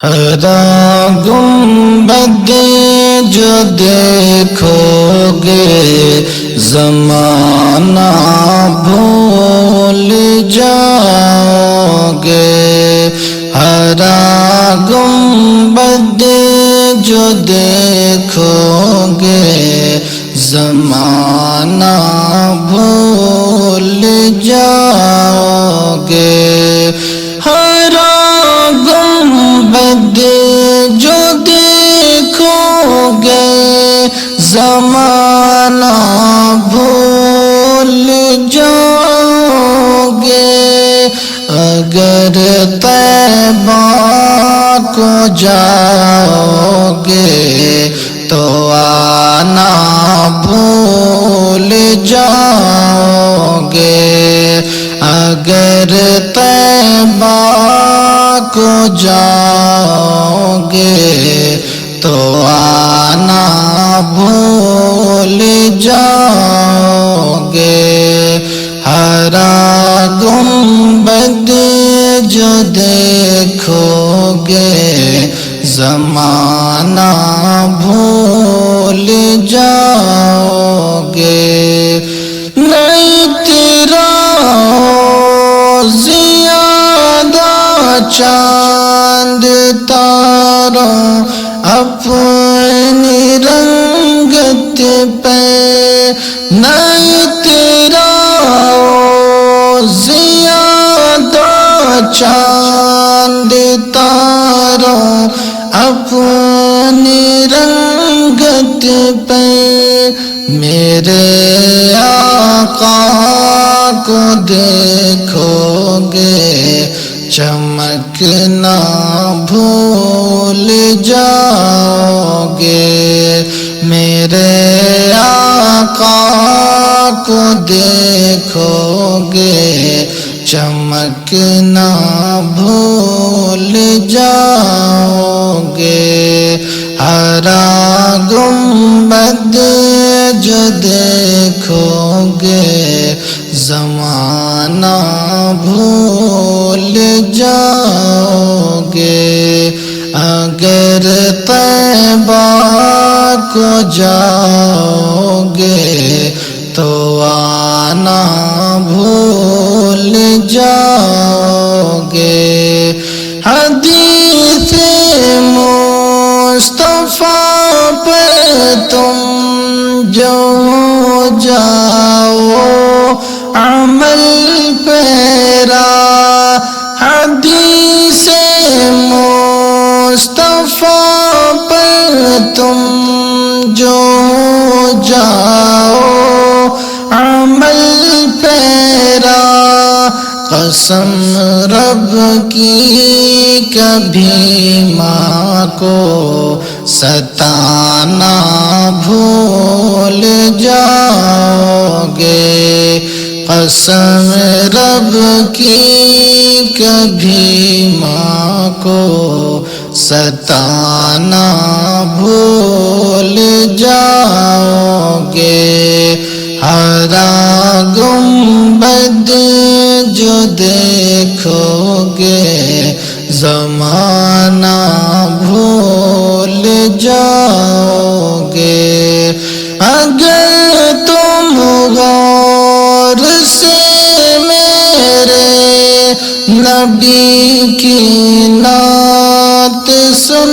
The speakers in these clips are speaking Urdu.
ہرا گنبد جو دیکھو گے زمانہ بھول جاؤ گے، ہرا گنبد جو دیکھو گے زمانہ بھول جاؤ گے، ہرا گنبد جو دیکھو گے زمانہ بھول جاؤ گے، اگر طیبہ کو جاؤ گے تو آنا بھول جاؤ گے، اگر طیبہ کو جاؤ گے تو آنا بھول جاؤ گے، ہرا گنبد جو دیکھو گے زمانہ بھول جاؤ گے، نہیں تیرا زیادہ چاند تاروں اپنی رنگت پہ، نہیں تیرا زیادہ چاند تاروں اپنی رنگت پہ، میرے آقا کو دیکھو گے چمکنا بھول جاؤ گے، میرے آقا کو دیکھو گے چمکنا بھول جاؤ گے، ہرا گنبد جو دیکھو گے زمانہ بھول جاؤ گے، اگر طیبہ کو جاؤ گے تو آنا بھول جاؤ گے، حدیث مصطفیٰ پر تم جو جاؤ عمل پیرا، حدیث مصطفیٰ پر تم جو جاؤ عمل پیرا، قسم رب کی کبھی ماں کو ستانا بھول جاؤ گے، قسم رب کی کبھی ماں کو ستانا بھول جاؤ گے، ہرا گنبد جو دیکھو گے زمانہ بھول جاؤ گے، اگر تم غور سے میرے نبی کی نعت سن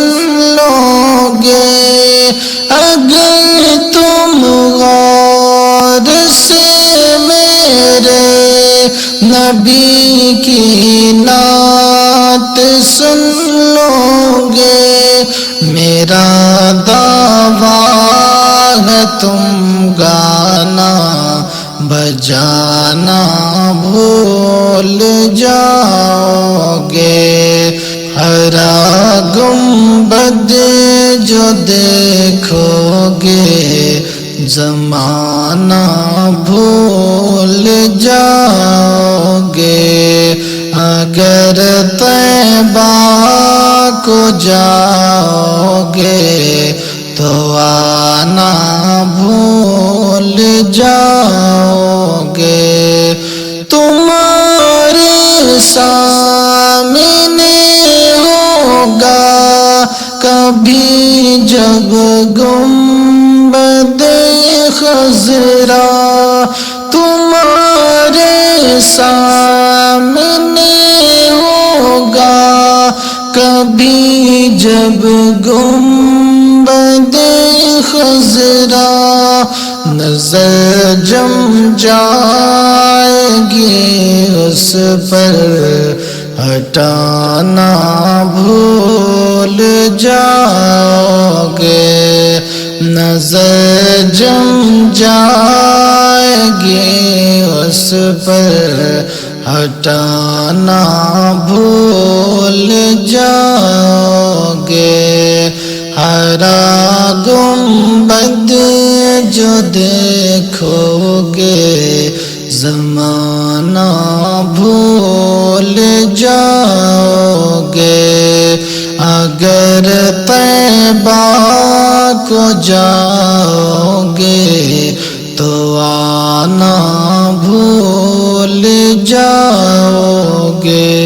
لو گے، اگر تم غور سے میرے نبی کی نعت سن لو گے، میرا دعویٰ ہے تم گانا بجانا بھول جاؤ گے، ہرا گنبد جو دیکھو گے زمانہ بھول جاؤ گے، اگر طیبہ کو جاؤ گے تو آنا بھول جاؤ گے، تمہارے سامنے ہوگا کبھی جب گنبد خضرا تمہارے سامنے ہوگا، کبھی جب گنبد خضرا نظر جم جائے گی اس پر، ہٹانا بھول جاؤ گے، نظر جم جائے گی اس پر، ہٹانا بھول جاؤ گے۔ ہرا گنبد جو دیکھو گے زمانہ بھول جاؤ گے، اگر طیبہ کو جاؤ گے تو آنا بھول جاؤ گے۔